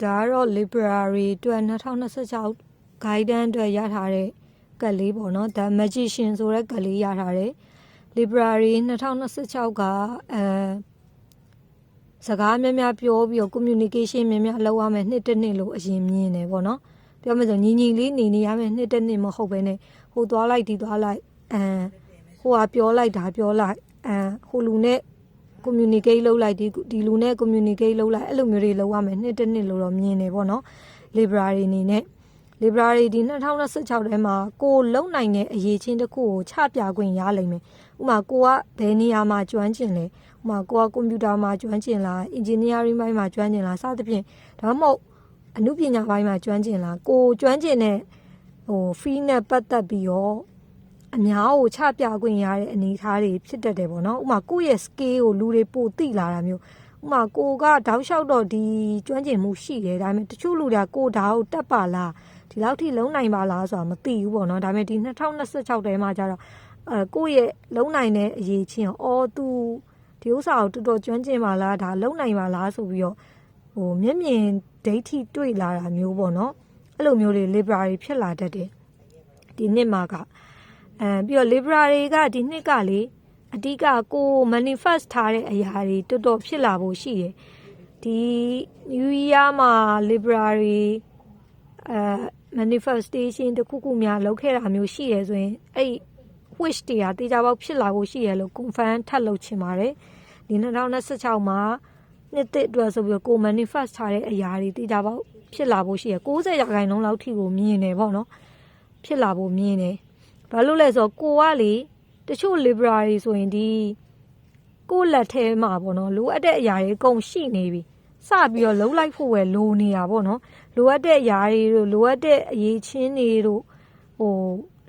ဒါကတော့ Library အတွက်2026 guidance အတွက်ရထားတဲ့ကတ်လေးပေါ့နော် The Magician ဆိုတဲ့ကတ်လေးရထားတယ် Library 2026ကစကားများများပြောပြီးတော့ communication များများလုပ်ရမယ်နှစ်တစ်နှစ်လို့အရင်မြင်တယ်ပေါ့နော်ပြောမယ်ဆိုညီညီလေးနေရမယ်နှစ်တစ်နှစ်မဟုတ်ဘဲနဲ့ဟိုသွားလိုက်ဒီသွားလိုက်ဟိုကပြောလိုက်ဒါပြောလိုက်ဟိုလူနဲ့ communicate လုပ်လိုက်ဒီလူနဲ့ communicate လုပ်လိုက်အဲ့လိုမျိုးတွေလုပ်ရမယ်နှစ်တစ်နှစ်လို့တော့မြင်နေပေါ့နော် library အနေနဲ့ library ဒီ2026ထဲမှာကိုလုံနိုင်တဲ့အရေးချင်းတစ်ခုကိုချပြခွင့်ရလိမ့်မယ်ဥပမာကိုကဘယ်နေရာမှာကျွမ်းကျင်လဲဥပမာကိုကကွန်ပျူတာမှာကျွမ်းကျင်လား engineering ဘိုင်းမှာကျွမ်းကျင်လားစသဖြင့်ဒါမှမဟုတ်အနုပညာဘိုင်းမှာကျွမ်းကျင်လားကိုကျွမ်းကျင်တဲ့field နဲ့ပတ်သက်ပြီးတော့အများကိုချပြခွင့်ရတဲ့အနေအထားတွေဖြစ်တတ်တယ်ပေါ့နော်ဥပမာကိုယ့်ရဲ့ skill ကိုလူတွေပိုသိလာတာမျိုးဥပမာကိုကတောက်လျှောက်တော့ဒီကျွမ်းကျင်မှုရှိတယ်ဒါပေမဲ့တချို့လူတွေကကိုဒါကိုတက်ပါလားဒီလောက်ထိလုံးနိုင်ပါလားဆိုတာမသိဘူးပေါ့နော်ဒါပေမဲ့ဒီ2026ထဲမှာကျတော့ကိုယ့်ရဲ့လုံးနိုင်တဲ့အရေးချင်းသူဒီဥစ္စာကိုတော်တော်ကျွမ်းကျင်ပါလားဒါလုံးနိုင်ပါလားဆိုပြီးတော့မျက်မြင်ဒိဋ္ဌိတွေ့လာတာမျိုးပေါ့နော်အဲ့လိုမျိုးတွေ library ဖြစ်လာတတ်တယ်ဒီနှစ်မှာကပြီးတော့ library ကဒီနှစ်ကလေအဓိကကို manifest ထားတဲ့အရာတွေတော်တော်ဖြစ်လာဖို့ရှိတယ်ဒီ new year မှာ library manifestation တခုခုများလုပ်ခဲ့တာမျိုးရှိတယ်ဆိုရင်အဲ့ wish တွေကတေချာပေါက်ဖြစ်လာဖို့ရှိရလို့ confirm ထပ်လုပ်ချင်ပါတယ်ဒီ2026မှာနှစ်သစ်အတွက်ဆိုပြီးကို manifest ထားတဲ့အရာတွေတေချာပေါက်ဖြစ်လာဖို့ရှိရ90%လောက်ထိကိုမြင်တယ်ပေါ့နော်ဖြစ်လာဖို့မြင်တယ်ဘာလို့လဲဆိုတော့ကိုကလေတချို့ library ဆိုရင်ဒီကိုလက်ထဲမှာပေါ့နော်လိုအပ်တဲ့အရာတွေအကုန်ရှိနေပြီစပြီးတော့လုံးလိုက်ဖို့ပဲလိုနေတာပေါ့နော်လိုအပ်တဲ့အရာတွေတို့လိုအပ်တဲ့အရေးချင်းတွေတို့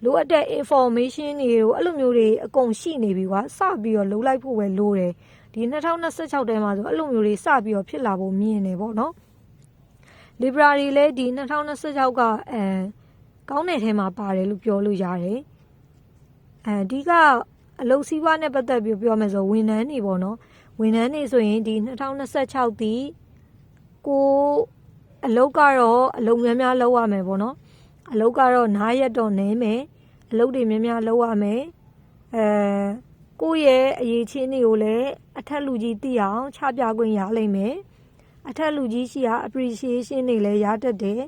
လိုအပ်တဲ့ information တွေတို့အဲ့လိုမျိုးတွေအကုန်ရှိနေပြီကွာစပြီးတော့လုံးလိုက်ဖို့ပဲလိုတယ်ဒီ2026ထဲမှာဆိုအဲ့လိုမျိုးတွေစပြီးတော့ဖြစ်လာဖို့မြင်နေပေါ့နော် library လည်းဒီ2026ကကောင်းတဲ့ထဲမှာပါတယ်လို့ပြောလို့ရတယ်အဓိကအလုပ်စီးပွားနဲ့ပတ်သက်ပြီးပြောမယ်ဆိုဝန်ထမ်းတွေပေါ့နော်ဝန်ထမ်းတွေဆိုရင်ဒီ2026ဒီကိုအလုပ်ကတော့အလုပ်များများလုပ်ရမယ်ပေါ့နော်အလုပ်ကတော့နားရက်တော့နေမယ်အလုပ်တွေများများလုပ်ရမယ်ကိုယ့်ရဲ့အရေးချင်းတွေကိုလည်းအထက်လူကြီးသိအောင်ချပြခွင့်ရလိမ့်မယ်အထက်လူကြီးရှိရာ appreciation တွေလည်းရတတ်တယ်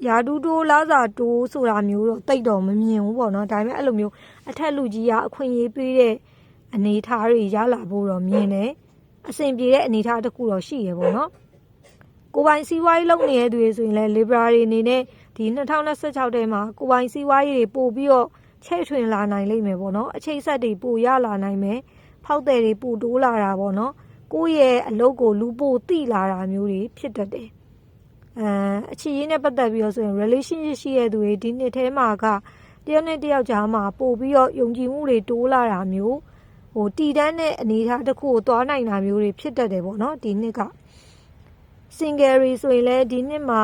ရာတူတိုးလာစာတိုးဆိုတာမျိုးတော့တိတ်တော့မမြင်ဘူးပေါ့နော်ဒါပေမဲ့အဲ့လိုမျိုးအထက်လူကြီးကအခွင့်အရေးပေးတဲ့အနေအထားတွေရလာဖို့တော့မြင်တယ်အဆင်ပြေတဲ့အနေအထားတစ်ခုတော့ရှိရပေါ့နော်ကိုပိုင်စီးပွားရေးလုပ်နေတဲ့သူတွေဆိုရင်လည်း library အနေနဲ့ဒီ2026ထဲမှာကိုပိုင်စီးပွားရေးတွေပို့ပြီးတော့ချဲ့ထွင်လာနိုင်လိမ့်မယ်ပေါ့နော်အချိတ်ဆက်တွေပို့ရလာနိုင်မယ်ဖောက်တယ်တွေပို့တိုးလာတာပေါ့နော်ကိုယ့်ရဲ့အလုပ်ကိုလူပို့တိလာတာမျိုးတွေဖြစ်တတ်တယ်အချစ်ရေးနဲ့ပတ်သက်ပြီးတော့ဆိုရင် relationship ရှိတဲ့သူတွေဒီနှစ်ထဲမှာကတယောက်နဲ့တယောက်ကြားမှာပို့ပြီးတော့ယုံကြည်မှုတွေတိုးလာတာမျိုးတည်တန်းတဲ့အနေအထားတစ်ခုကိုသွားနိုင်တာမျိုးတွေဖြစ်တတ်တယ်ပေါ့နော်ဒီနှစ်က single တွေဆိုရင်လည်းဒီနှစ်မှာ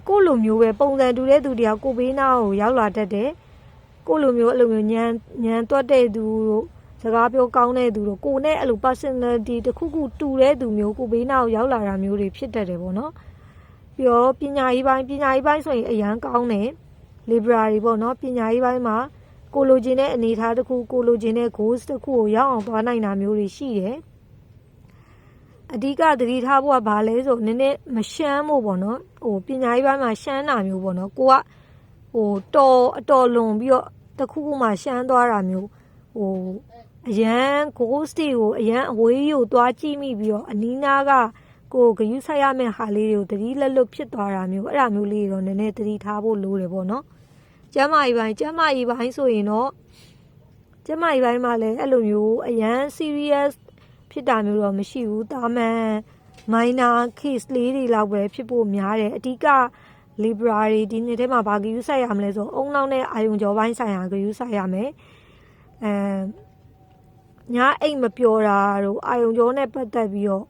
ကိုယ့်လိုမျိုးပဲပုံစံတူတဲ့သူတရားကိုဘေးနားကိုရောက်လာတတ်တယ်ကိုယ့်လိုမျိုးအဲ့လိုမျိုးညံတွတ်တဲ့သူတို့စကားပြောကောင်းတဲ့သူတို့ကိုနဲ့အဲ့လို personality တစ်ခုခုတူတဲ့သူမျိုးကိုဘေးနားကိုရောက်လာတာမျိုးတွေဖြစ်တတ်တယ်ပေါ့နော်ပြီးတော့ပညာရေးပိုင်းဆိုရင်အရန်ကောင်းတယ် library ပေါ့နော်ပညာရေးပိုင်းမှာကိုလိုချင်တဲ့အနေအထားတစ်ခုကိုလိုချင်တဲ့ goals တစ်ခုကိုရောက်အောင်သွားနိုင်တာမျိုးတွေရှိတယ်အဓိကသတိထားဖို့ကဘာလဲဆိုနည်းနည်းမရှမ်းဖို့ပေါ့နော်ပညာရေးပိုင်းမှာရှမ်းတာမျိုးပေါ့နော်ကိုကအတော်လွန်ပြီးတော့တစ်ခုခုမှရှမ်းသွားတာမျိုးအရန် goals တွေကိုအရန်အဝေးကိုသွားကြည့်မိပြီးတော့အနီးနားကကိုဂရုစိုက်ရမယ့်ဟာလေးတွေကိုသတိလက်လွတ်ဖြစ်သွားတာမျိုးအဲ့ဒါမျိုးလေးတွေတော့နည်းနည်းသတိထားဖို့လိုတယ်ပေါ့နော်ကျမ်းမာရေးပိုင်းဆိုရင်တော့ကျမ်းမာရေးပိုင်းမှာလည်းအဲ့လိုမျိုးအရန် serious ဖြစ်တာမျိုးတော့မရှိဘူးတာမန် minor case လေးတွေလောက်ပဲဖြစ်ဖို့များတယ်အဓိက library ဒီနေ့ထဲမှာဘာဂရုစိုက်ရမလဲဆိုအုံနောက်နဲ့အာယုံကြောပိုင်းဆိုင်ရာဂရုစိုက်ရမယ်ညအိတ်မပျော်တာတို့အာယုံကြောနဲ့ပတ်သက်ပြီးတော့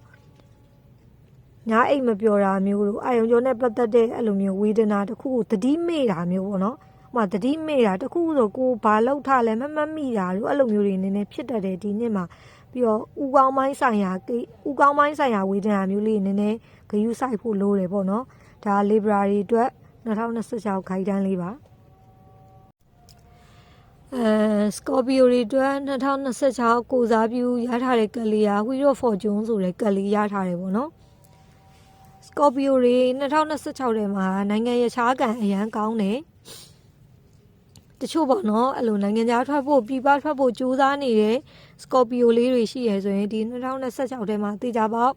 ညအိတ်မပျော်တာမျိုးတို့အာယုံကြောနဲ့ပတ်သက်တဲ့အဲ့လိုမျိုးဝေဒနာတစ်ခုကိုသတိမေ့တာမျိုးပေါ့နော်ဟိုမှာသတိမေ့တာတစ်ခုဆိုကိုဘာလောက်ထားလဲမမိတာတို့အဲ့လိုမျိုးတွေနည်းနည်းဖြစ်တတ်တယ်ဒီနှစ်မှာပြ ပြီးတော့ဥကောင်းပိုင်းဆိုင်ရာဝေဒနာမျိုးလေးနည်းနည်းဂရုစိုက်ဖို့လိုတယ်ပေါ့နော်ဒါ Libra တွေအတွက်2026 guidance လေးပါScorpio တွေအတွက်2026ကိုစားပြုရထားတဲ့ကလေးက Wheel of Fortune ဆိုတဲ့ကလေးရထားတယ်ပေါ့နော် Scorpio တွေ2026ထဲမှာနိုင်ငံရခြားကံအရန်ကောင်းတယ်တချို့ပေါ့နော်အဲ့လိုနိုင်ငံခြားထွက်ဖို့ပြည်ပထွက်ဖို့ကြိုးစားနေတဲ့ Scorpio လေးတွေရှိရဆိုရင်ဒီ2026ထဲမှာတေချာပေါက်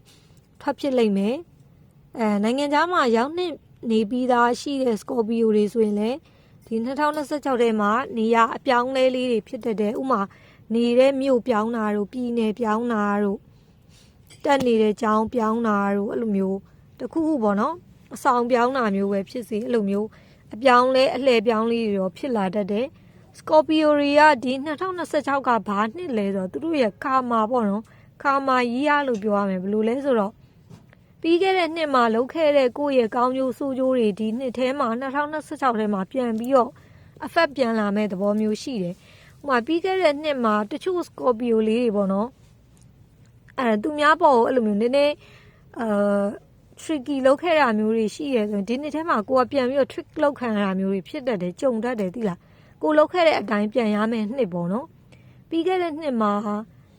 ထွက်ဖြစ်လိမ့်မယ်နိုင်ငံခြားမှာရောက်နေပြီးသားရှိတဲ့ Scorpio တွေဆိုရင်လည်းဒီ2026ထဲမှာနေရာအပြောင်းလဲလေးတွေဖြစ်တတ်တယ်ဥမာနေတဲ့မြို့ပြောင်းတာတို့ပြည်နယ်ပြောင်းတာတို့တက်နေတဲ့ကျောင်းပြောင်းတာတို့အဲ့လိုမျိုးတခုခုပေါ့နော်အဆောင်ပြောင်းတာမျိုးပဲဖြစ်စေအဲ့လိုမျိုးအပြောင်းလဲအလှည့်ပြောင်းလေးတွေတော့ဖြစ်လာတတ်တယ်။ Scorpio တွေကဒီ2026ကဘာနှစ်လဲဆိုတော့သူတို့ရဲ့ကာမာပေါ့နော်။ကာမာကြီးရလို့ပြောရမယ်ဘယ်လိုလဲဆိုတော့ပြီးခဲ့တဲ့နှစ်မှာလုပ်ခဲ့တဲ့ကိုယ့်ရဲ့ကောင်းကျိုးဆိုးကျိုးတွေဒီနှစ်ထဲမှာ2026ထဲမှာပြန်ပြီးတော့ effect ပြန်လာမဲ့သဘောမျိုးရှိတယ်။ဥပမာပြီးခဲ့တဲ့နှစ်မှာတချို့ Scorpio လေးတွေပေါ့နော်။သူများပေါ့အဲ့လိုမျိုးနည်းနည်းtricky လောက်ခဲ့တာမျိုးတွေရှိရဲဆိုရင်ဒီနှစ်ထဲမှာကိုကပြန်ပြီးတော့ trick လောက်ခံရတာမျိုးတွေဖြစ်တတ်တယ်ကြုံတတ်တယ်သိလားကိုလောက်ခဲ့တဲ့အတိုင်းပြန်ရမယ်နှစ်ပေါ့နော်ပြီးခဲ့တဲ့နှစ်မှာ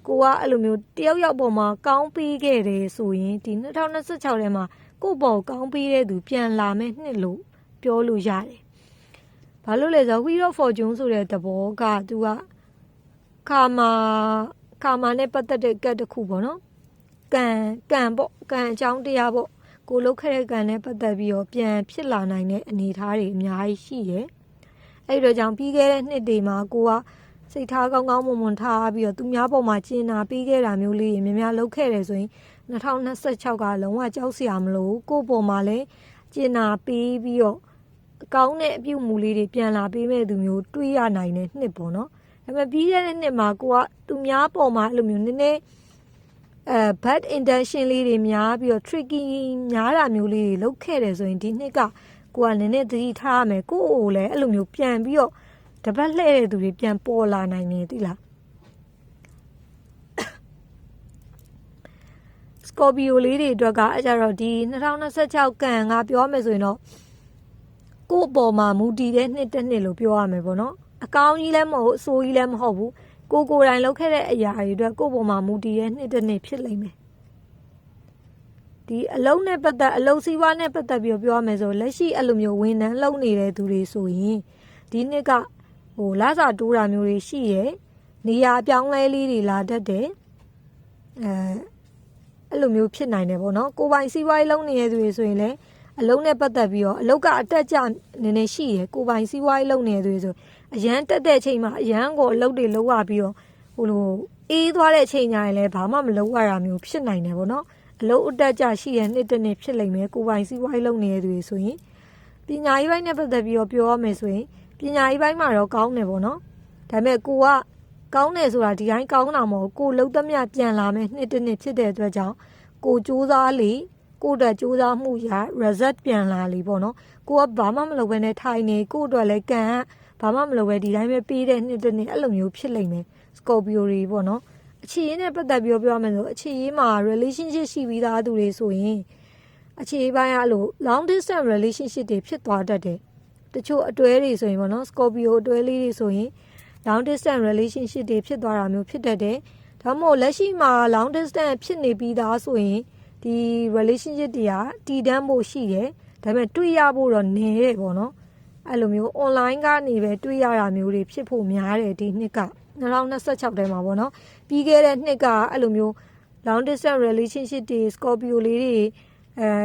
ကိုကအဲ့လိုမျိုးတယောက်ပေါ်မှာကောင်းပေးခဲ့တယ်ဆိုရင်ဒီ2026ထဲမှာကိုပေါ်ကောင်းပေးတဲ့သူပြန်လာမယ်နှစ်လို့ပြောလို့ရတယ်ဘာလို့လဲဆိုတော့ Wheel of Fortune ဆိုတဲ့သဘောကသူကကာမာနဲ့ပတ်သက်တဲ့ကတ်တစ်ခုပေါ့နော်ကံပေါ့ကံအကြောင်းတရားပေါ့ကိုလုတ်ခဲ့တဲ့ကံနဲ့ပတ်သက်ပြီးတော့ပြန်ဖြစ်လာနိုင်တဲ့အနေအထားတွေအများကြီးရှိတယ်။အဲ့တော့ကြောင့်ပြီးခဲ့တဲ့နှစ်တွေမှာကိုကစိတ်ထားကောင်းကောင်းမွန်ထားပြီးတော့သူများပေါ်မှာကျင်နာပြီးခဲ့တာမျိုးလေးတွေများများလုပ်ခဲ့တယ်ဆိုရင်2026ကလုံးဝကြောက်စရာမလိုကိုယ့်ပေါ်မှာလည်းကျင်နာပြီးတော့ကောင်းတဲ့အပြုတ်မူလေးတွေပြန်လာပေးမဲ့သူမျိုးတွေးရနိုင်တဲ့နှစ်ပေါ့နော်။ဒါပေမဲ့ပြီးခဲ့တဲ့နှစ်မှာကိုကသူများပေါ်မှာအဲ့လိုမျိုးနည်းနည်းbad intention လေးတွေများပြီးတော့ tricky များတာမျိုးလေးတွေလုပ်ခဲ့တယ်ဆိုရင်ဒီနှစ်ကကိုကနည်းနည်းသတိထားရမယ်ကိုယ့်ကိုလည်းအဲ့လိုမျိုးပြန်ပြီးတော့တပတ်လှည့်တဲ့သူတွေပြန်ပေါ်လာနိုင်နေသိလား Scorpio လေးတွေအတွက်ကအဲ့ကြတော့ဒီ2026ကံကပြောမယ်ဆိုရင်တော့ကိုယ့်အပေါ်မှာမူတည်တဲ့နှစ်တစ်နှစ်လို့ပြောရမယ်ပေါ့နော်အကောင်းကြီးလည်းမဟုတ်အဆိုးကြီးလည်းမဟုတ်ဘူးကိုယ်တိုင်လုပ်ခဲ့တဲ့အရာတွေအတွက်ကိုယ့်ပေါ်မှာမူတည်တဲ့နှစ်တစ်နှစ်ဖြစ်လိမ့်မယ်ဒီအလုံးနဲ့ပတ်သက်အလုံးစည်းဝါးနဲ့ပတ်သက်ပြီးပြောရမယ်ဆိုလက်ရှိအဲ့လိုမျိုးဝန်ထမ်းလုပ်နေတဲ့သူတွေဆိုရင်ဒီနှစ်ကလစာတိုးတာမျိုးတွေရှိရယ်နေရာအပြောင်းလဲလေးတွေလာတတ်တယ်အဲ့လိုမျိုးဖြစ်နိုင်တယ်ပေါ့နော်ကိုယ်ပိုင်စည်းဝါးရေးလုပ်နေတဲ့သူတွေဆိုရင်လည်းအလုံးနဲ့ပတ်သက်ပြီးတော့အလုတ်ကအတက်ကြနည်းနည်းရှိရယ်ကိုယ်ပိုင်စည်းဝါးရေးလုပ်နေတဲ့သူတွေဆိုအရန်တက်တဲ့အချိန်မှာအရန်ကိုအလုပ်တွေလုပ်ရပြီးတော့အေးသွားတဲ့အချိန်ညာရင်လည်းဘာမှမလုပ်ရတာမျိုးဖြစ်နိုင်တယ်ပေါ့နော်အလုပ်အတက်ကြရှိတဲ့နှစ်တစ်နှစ်ဖြစ်လိမ့်မယ်ကိုယ်ပိုင်စီးပွားရေးလုပ်နေတဲ့သူတွေဆိုရင်ပညာရေးပိုင်းနဲ့ပတ်သက်ပြီးတော့ပြောရမယ်ဆိုရင်ပညာရေးပိုင်းမှာတော့ကောင်းတယ်ပေါ့နော်ဒါပေမဲ့ကိုကကောင်းတယ်ဆိုတာဒီတိုင်းကောင်းတာမဟုတ်ကိုလုံးသမျှပြန်လာမယ်နှစ်တစ်နှစ်ဖြစ်တဲ့အတွက်ကြောင့်ကိုစူးစမ်းလေကိုအတွက်စူးစမ်းမှုရ result ပြန်လာလေပေါ့နော်ကိုကဘာမှမလုပ်ဘဲနဲ့ထိုင်နေကိုအတွက်လည်းကံဘာမှမလုပ်ပဲဒီတိုင်းပဲပေးတဲ့နှစ်တစ်နှစ်အဲ့လိုမျိုးဖြစ်လိမ့်မယ် Scorpio တွေပေါ့နော်အခြေရေးနဲ့ပတ်သက်ပြီးပြောမယ်ဆိုအခြေရေးမှာ relationship ရှိပြီးသားသူတွေဆိုရင်အခြေရေးပိုင်းအဲ့လို long distance relationship တွေဖြစ်သွားတတ်တယ်တချို့အတွဲတွေဆိုရင်ပေါ့နော် Scorpio အတွဲလေးတွေဆိုရင် long distance relationship တွေဖြစ်သွားတာမျိုးဖြစ်တတ်တယ်ဒါမှမဟုတ်လက်ရှိမှာ long distance ဖြစ်နေပြီးသားဆိုရင်ဒီ relationship တွေကတည်တံ့ဖို့ရှိတယ်ဒါပေမဲ့တွေ့ရဖို့တော့နည်းတယ်ပေါ့နော်အဲ့လိုမျိုး online ကနေပဲတွေ့ရတာမျိုးတွေဖြစ်ဖို့များတယ်ဒီနှစ်က2026ထဲမှာပေါ့နော်ပြီးခဲ့တဲ့နှစ်ကအဲ့လိုမျိုး long distance relationship တွေ Scorpio လေးတွေ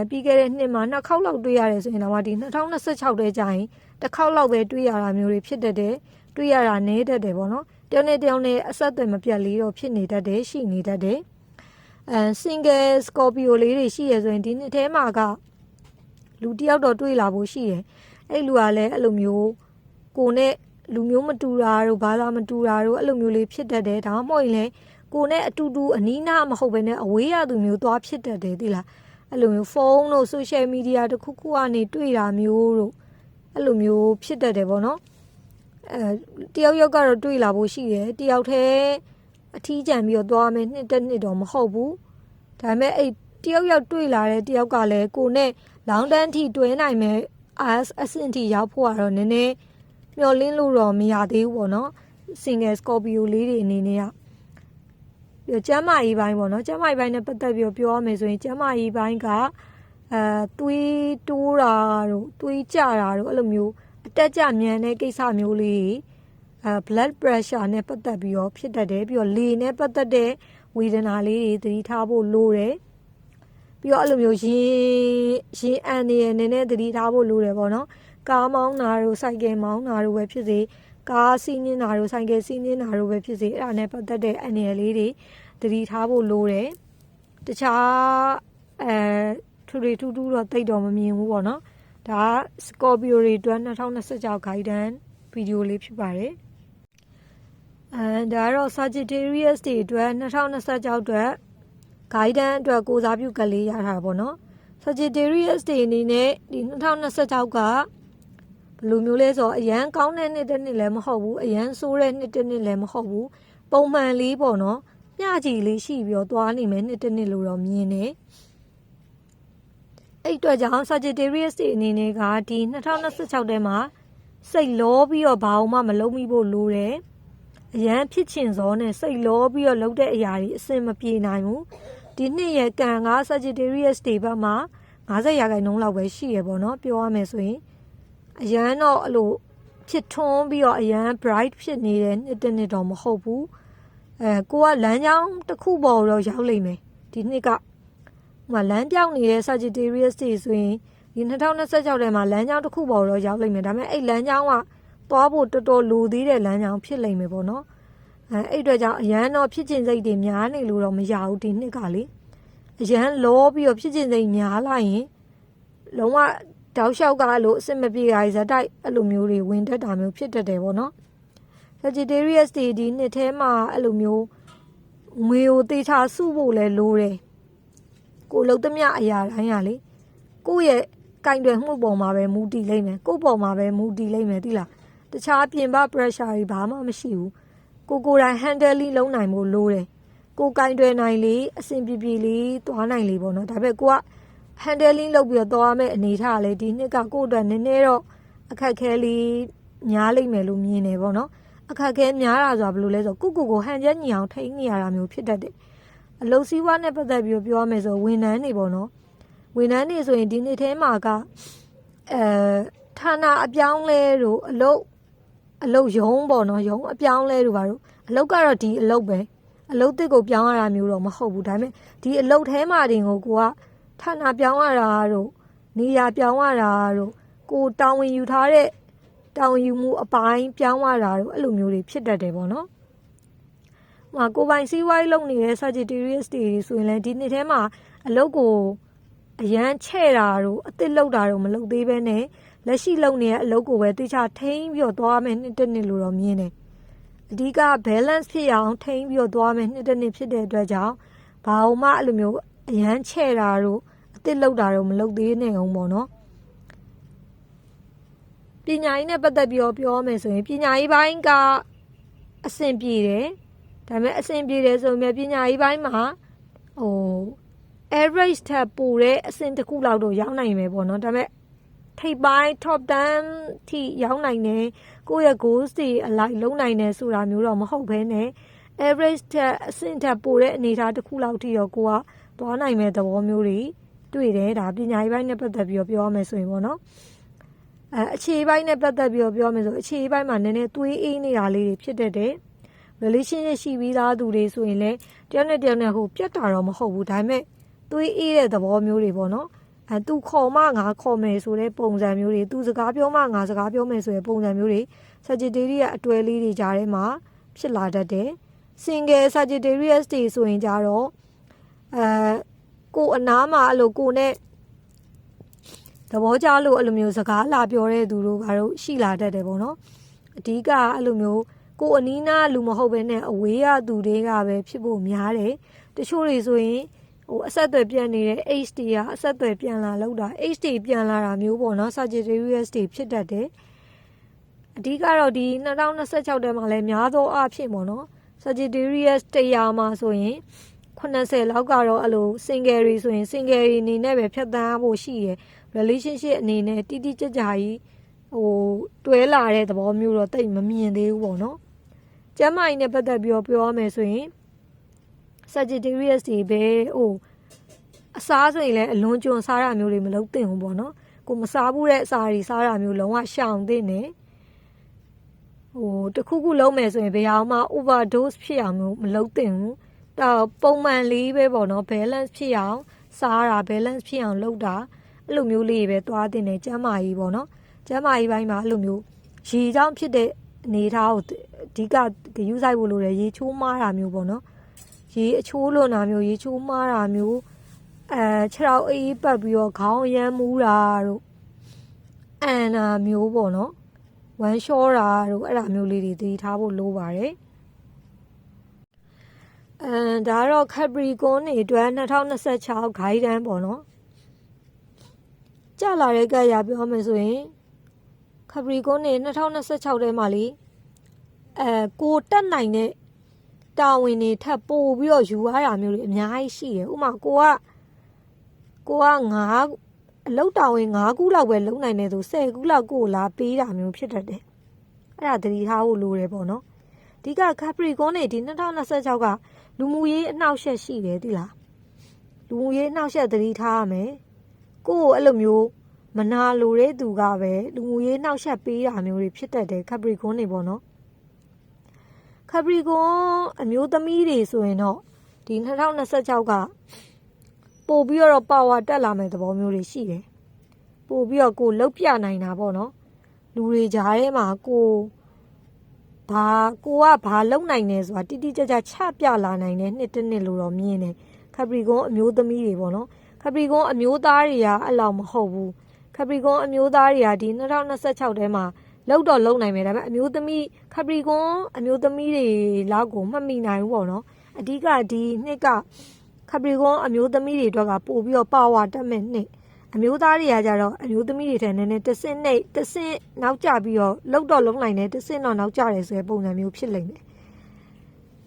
ပြီးခဲ့တဲ့နှစ်မှာ2ခေါက်လောက်တွေ့ရတယ်ဆိုရင်တော့ဒီ2026ထဲကျရင်တစ်ခေါက်လောက်ပဲတွေ့ရတာမျိုးတွေဖြစ်တတ်တယ်တွေ့ရတာနည်းတတ်တယ်ပေါ့နော်တယောက်နဲ့တယောက်နဲ့အဆက်အသွယ်မပြတ်လေးတော့ဖြစ်နေတတ်တယ်ရှိနေတတ်တယ်single Scorpio လေးတွေရှိရဆိုရင်ဒီနှစ်ထဲမှာကလူတယောက်တော့တွေ့လာဖို့ရှိတယ်အဲ့လူကလည်းအဲ့လိုမျိုးကိုနဲ့လူမျိုးမတူတာတို့ဘာသာမတူတာတို့အဲ့လိုမျိုးလေးဖြစ်တတ်တယ်ဒါမှမဟုတ်ရင်လည်းကိုနဲ့အတူတူအနီးနားမဟုတ်ဘဲနဲ့အဝေးရသူမျိုးသွားဖြစ်တတ်တယ်သိလားအဲ့လိုမျိုးဖုန်းတို့ social media တခုခုကနေတွေ့တာမျိုးတို့အဲ့လိုမျိုးဖြစ်တတ်တယ်ပေါ့နော်တယောက်ယောက်ကတော့တွေ့လာဖို့ရှိတယ်တယောက်တည်း အထီးကျန်ပြီးတော့သွားမယ်နှစ်တော့မဟုတ်ဘူးဒါပေမဲ့အဲ့တယောက်တွေ့လာတဲ့တယောက်ကလည်းကိုနဲ့လောင်းတန်းထိတွဲနိုင်မယ်အဆင့်ထိရောက်ဖို့ကတော့နည်းနည်းမျှော်လင့်လို့တော့မရသေးဘူးပေါ့နော် single Scorpio လေးတွေအနေနဲ့ကပြီးကျမ်းမာရေးပိုင်းပေါ့နော်ကျမ်းမာရေးပိုင်းနဲ့ပတ်သက်ပြီးပြောရမယ်ဆိုရင်ကျမ်းမာရေးပိုင်းကသွေးတိုးတာတို့သွေးကျတာတို့အဲ့လိုမျိုးအတက်ကြမြန်တဲ့ကိစ္စမျိုးလေးblood pressure နဲ့ပတ်သက်ပြီးတော့ဖြစ်တတ်တယ်ပြီးတော့လေနဲ့ပတ်သက်တဲ့ဝေဒနာလေးတွေသတိထားဖို့လိုတယ်ပြီးတော့အဲ့လိုမျိုးရင်အန်နေနည်းနည်းသတိထားဖို့လိုတယ်ပေါ့နော်ကားမောင်းတာတို့စိုက်ကယ်မောင်းတာတို့ပဲဖြစ်စေကားစီးနှင်းတာတို့ဆိုင်ကယ်စီးနှင်းတာတို့ပဲဖြစ်စေအဲ့ဒါနဲ့ပတ်သက်တဲ့အန္တရာယ်လေးတွေသတိထားဖို့လိုတယ်တခြားထူထူတော့တိတ်တော့မမြင်ဘူးပေါ့နော်ဒါ Scorpio တွေအတွက်2026 guidance ဗီဒီယိုလေးဖြစ်ပါတယ်ဒါကတော့ Sagittarius တွေအတွက်2026အတွက် guidance အတွက်ကိုစားပြုကလေးရထားတာပေါ့နော် Sagittarius တွေအနေနဲ့ဒီ2026ကဘယ်လိုမျိုးလဲဆိုတော့အရန်ကောင်းတဲ့နှစ်လည်းမဟုတ်ဘူးအရန်ဆိုးတဲ့နှစ်လည်းမဟုတ်ဘူးပုံမှန်လေးပေါ့နော်မျှကြည်လေးရှိပြီးတော့သွားနေမယ်နှစ်လို့တော့မြင်နေအဲ့အတွက်ကြောင့် Sagittarius တွေအနေနဲ့ကဒီ2026ထဲမှာစိတ်လောပြီးတော့ဘာမှမလုပ်မိဖို့လိုတယ်အရန်ဖြစ်ချင်စောနဲ့စိတ်လောပြီးတော့လုပ်တဲ့အရာတွေအဆင်မပြေနိုင်ဘူးဒီနှစ်ရဲ့ကံက Sagittarius တွေဘက်မှာ50%လောက်ပဲရှိရပေါ့နော်ပြောရမယ်ဆိုရင်အရန်တော့အဲ့လိုဖြစ်ထွန်းပြီးတော့အရန် bright ဖြစ်နေတဲ့နှစ်တော့မဟုတ်ဘူးကိုကလမ်းကြောင်းတစ်ခုပေါ်တော့ရောက်လိမ့်မယ်ဒီနှစ်ကလမ်းပြောင်းနေတဲ့ Sagittarius တွေဆိုရင်ဒီ2026ထဲမှာလမ်းကြောင်းတစ်ခုပေါ်တော့ရောက်လိမ့်မယ်ဒါပေမဲ့အဲ့လမ်းကြောင်းကသွားဖို့တော်တော်လိုသေးတဲ့လမ်းကြောင်းဖြစ်လိမ့်မယ်ပေါ့နော်အဲ့အတွက်ကြောင့်အရန်တော့ဖြစ်ချင်စိတ်တွေများနေလို့တော့မရဘူးဒီနှစ်ကလေအရန်လောပြီးတော့ဖြစ်ချင်စိတ်များလိုက်ရင်လုံးဝတောက်လျှောက်ကအဲ့လိုအစစ်မပြေတာဇက်တိုက်အဲ့လိုမျိုးတွေဝင်တတ်တာမျိုးဖြစ်တတ်တယ်ပေါ့နော် Sagittarius တွေဒီနှစ်ထဲမှာအဲ့လိုမျိုးငွေကိုတေချာစုဖို့လဲလိုတယ်ကိုလုံးသမျှအရာတိုင်းရလေကိုယ့်ရဲ့ကင်တွယ်မှုပေါ်မှာပဲမူတည်လိမ့်မယ်ကိုယ့်ပေါ်မှာပဲမူတည်လိမ့်မယ်သိလားတခြားပြင်ပ pressure တွေဘာမှမရှိဘူးကိုယ်တိုင် handling လုပ်နိုင်ဖို့လိုတယ်ကိုကင်တွယ်နိုင်လေအဆင်ပြေလေးသွားနိုင်လေပေါ့နော်ဒါပေမဲ့ကိုကhandling လုပ်ပြီးတော့သွားမယ်အနေထားလေဒီနှစ်ကကိုယ့်အတွက်နည်းနည်းတော့အခက်ခဲလေးများလိမ့်မယ်လို့မြင်နေပေါ့နော်အခက်ခဲများတာဆိုတာဘယ်လိုလဲဆိုတော့ကိုဟန်ချက်ညီအောင်ထိန်းနေရတာမျိုးဖြစ်တတ်တယ်အလုပ်စည်းဝါးနဲ့ပတ်သက်ပြီးပြောရမယ်ဆိုဝန်ထမ်းတွေပေါ့နော်ဝန်ထမ်းတွေဆိုရင်ဒီနှစ်ထဲမှာကဌာနအပြောင်းလဲတို့အလုပ်ရုံးပေါ့နော်ရုံးအပြောင်းလဲတို့ပါတို့အလုပ်ကတော့ဒီအလုပ်ပဲအလုပ်တစ်ကိုပြောင်းရတာမျိုးတော့မဟုတ်ဘူးဒါပေမဲ့ဒီအလုပ်ထဲမှာတင်ကိုကဌာနပြောင်းရတာတို့နေရာပြောင်းရတာတို့ကိုတာဝန်ယူထားတဲ့တာဝန်ယူမှုအပိုင်းပြောင်းရတာတို့အဲ့လိုမျိုးတွေဖြစ်တတ်တယ်ပေါ့နော်ကိုပိုင်စီးပွားရေးလုပ်နေတဲ့ Sagittarius တွေဆိုရင်လည်းဒီနှစ်ထဲမှာအလုပ်ကိုအရန်ချဲ့တာတို့အသစ်လုပ်တာတို့မလုပ်သေးဘဲနဲ့လက်ရှိလုပ်နေတဲ့အလုပ်ကိုပဲတေချာထိန်းပြီးတော့သွားမယ်နှစ်လို့တော့မြင်တယ်အဓိက balance ဖြစ်အောင်ထိန်းပြီးတော့သွားမယ်နှစ်ဖြစ်တဲ့အတွက်ကြောင့်ဘာမှအဲ့လိုမျိုးအရန်ချဲ့တာတို့အသစ်လုပ်တာတို့မလုပ်သေးနဲ့အောင်ပေါ့နော်ပညာရေးနဲ့ပတ်သက်ပြီးတော့ပြောမယ်ဆိုရင်ပညာရေးပိုင်းကအဆင်ပြေတယ်ဒါပေမဲ့အဆင်ပြေတယ်ဆိုရင်ပညာရေးပိုင်းမှာaverage ထက်ပိုတဲ့အဆင့်တစ်ခုလောက်တော့ရောက်နိုင်မယ်ပေါ့နော်ဒါပေမဲ့ထိပ်ပိုင်း top 10ထိရောက်နိုင်တယ်ကိုယ့်ရဲ့ goals တွေအလိုက်လုံးနိုင်တယ်ဆိုတာမျိုးတော့မဟုတ်ဘဲနဲ့ average ထက်အဆင့်ထက်ပိုတဲ့အနေအထားတစ်ခုလောက်ထိတော့ကိုကသွားနိုင်မဲ့သဘောမျိုးတွေတွေ့တယ်ဒါပညာရေးပိုင်းနဲ့ပတ်သက်ပြီးပြောရမယ်ဆိုရင်ပေါ့နော်အခြေပိုင်းနဲ့ပတ်သက်ပြီးပြောမယ်ဆိုအခြေပိုင်းမှာနည်းနည်းသွေးအေးနေတာလေးတွေဖြစ်တတ်တယ် relationship ရှိပြီးသားသူတွေဆိုရင်လည်းတယောက်နဲ့ပြတ်တာတော့မဟုတ်ဘူးဒါပေမဲ့သွေးအေးတဲ့သဘောမျိုးတွေပေါ့နော်သူခေါ်မှငါခေါ်မယ်ဆိုတဲ့ပုံစံမျိုးတွေသူစကားပြောမှငါစကားပြောမယ်ဆိုတဲ့ပုံစံမျိုးတွေ Sagittarius အတွဲလေးတွေကြားထဲမှာဖြစ်လာတတ်တယ် single Sagittarius တွေဆိုရင်ကြတော့ကိုအနားမှာအဲ့လိုကိုနဲ့သဘောကျလို့အဲ့လိုမျိုးစကားလာပြောတဲ့သူတို့ကတော့ရှိလာတတ်တယ်ပေါ့နော်အဓိကအဲ့လိုမျိုးကိုအနီးနားလူမဟုတ်ဘဲနဲ့အဝေးရသူတွေကပဲဖြစ်ဖို့များတယ်တချို့တွေဆိုရင်အဆက်အသွယ်ပြန်နေတဲ့ H တွေကအဆက်အသွယ်ပြန်လာလောက်တာ H တွေပြန်လာတာမျိုးပေါ့နော် Sagittarius တွေဖြစ်တတ်တယ်အဓိကတော့ဒီ2026ထဲမှာလည်းများသောအားဖြင့်ပေါ့နော် Sagittarius 100မှာဆိုရင်80လောက်ကတော့အဲ့လို single တွေဆိုရင် single တွေအနေနဲ့ပဲဖြတ်သန်းဖို့ရှိရယ် relationship အနေနဲ့တိတိကျကျကြီးတွဲလာတဲ့သဘောမျိုးတော့တိတ်မမြင်သေးဘူးပေါ့နော်ကျမ်းမာရေးနဲ့ပတ်သက်ပြီးပြောရမယ်ဆိုရင် Sagittarius တွေပဲအစားဆိုရင်လည်းအလွန်ကျွံစားတာမျိုးတွေမလုပ်သင့်ဘူးပေါ့နော်ကိုမစားဘူးတဲ့အစာတွေစားတာမျိုးလုံးဝရှောင်သင့်တယ်တခုခုလုံးမယ်ဆိုရင်ဘယ်အောင်မှ overdose ဖြစ်အောင်မျိုးမလုပ်သင့်ဘူးပုံမှန်လေးပဲပေါ့နော် balance ဖြစ်အောင်စားတာ balance ဖြစ်အောင်လုပ်တာအဲ့လိုမျိုးလေးပဲသွားတင်တယ်ကျမ်းမာရေးပေါ့နော်ကျမ်းမာရေးပိုင်းမှာအဲ့လိုမျိုးရေကြောင့်ဖြစ်တဲ့အနေအထားကိုအဓိကယူဆိုင်ဖို့လိုတယ်ရေချိုးမားတာမျိုးပေါ့နော်ရေအချိုးလွန်တာမျိုးရေချိုးမားတာမျိုးခြေထောက်အေးပတ်ပြီးတော့ခေါင်းရမ်းမူးတာတို့အန်နာမျိုးပေါ့နော်ဝမ်းလျှောတာတို့အဲ့ဒါမျိုးလေးတွေသတိထားဖို့လိုပါတယ်ဒါတော့ Capricorn တွေအတွက်2026 guidance ပေါ့နော်ကြာလာတဲ့ကရပြောမယ်ဆိုရင် Capricorn တွေ2026ထဲမှာလေကိုတက်နိုင်တဲ့တာဝန်တွေထပ်ပို့ပြီးတော့ယူရတာမျိုးတွေအများကြီးရှိတယ်ဥပမာကိုကအလုပ်တာဝန်9ခုလောက်ပဲလုပ်နိုင်တယ်ဆို10ခုလောက်ကိုလာပေးတာမျိုးဖြစ်တတ်တယ်အဲ့ဒါသတိထားဖို့လိုတယ်ပေါ့နော်အဓိက Capricorn တွေဒီ2026ကလူမှုရေးအနှောက်အယှက်ရှိတယ်သိလားလူမှုရေးအနှောက်အယှက်သတိထားရမယ်ကိုယ်အဲ့လိုမျိုးမနာလိုတဲ့သူကပဲလူမှုရေးနှောက်ယှက်ပေးတာမျိုးတွေဖြစ်တတ်တယ် Capricorn တွေပေါ့နော် Capricorn အမျိုးသမီးတွေဆိုရင်တော့ဒီ2026ကပို့ပြီးတော့ power တက်လာမယ့်သဘောမျိုးတွေရှိတယ်ပို့ပြီးတော့ကိုလှုပ်ပြနိုင်တာပေါ့နော်လူတွေကြားထဲမှာကိုကဘာလုံနိုင်နေဆိုတာတိတိကျကျချပြလာနိုင်တဲ့နှစ်တစ်နှစ်လို့တော့မြင်တယ် Capricorn အမျိုးသမီးတွေပေါ့နော် Capricorn အမျိုးသားတွေကအဲ့လောက်မဟုတ်ဘူး Capricorn အမျိုးသားတွေကဒီ2026ထဲမှာလုံတော့လုံနိုင်မယ်ဒါပေမဲ့အမျိုးသမီး Capricorn အမျိုးသမီးတွေလောက်ကိုမှတ်မိနိုင်ဘူးပေါ့နော်အဓိကဒီနှစ်က Capricorn အမျိုးသမီးတွေအတွက်ကပို့ပြီးတော့ power တက်မဲ့နှစ်အမျိုးသားတွေကကြတော့အမျိုးသမီးတွေထဲနည်းနည်းတဆင့်နောက်ကျပြီးတော့လုံတော့လုံနိုင်တယ်တဆင့်တော့နောက်ကျတယ်ဆိုတဲ့ပုံစံမျိုးဖြစ်လိမ့်မယ်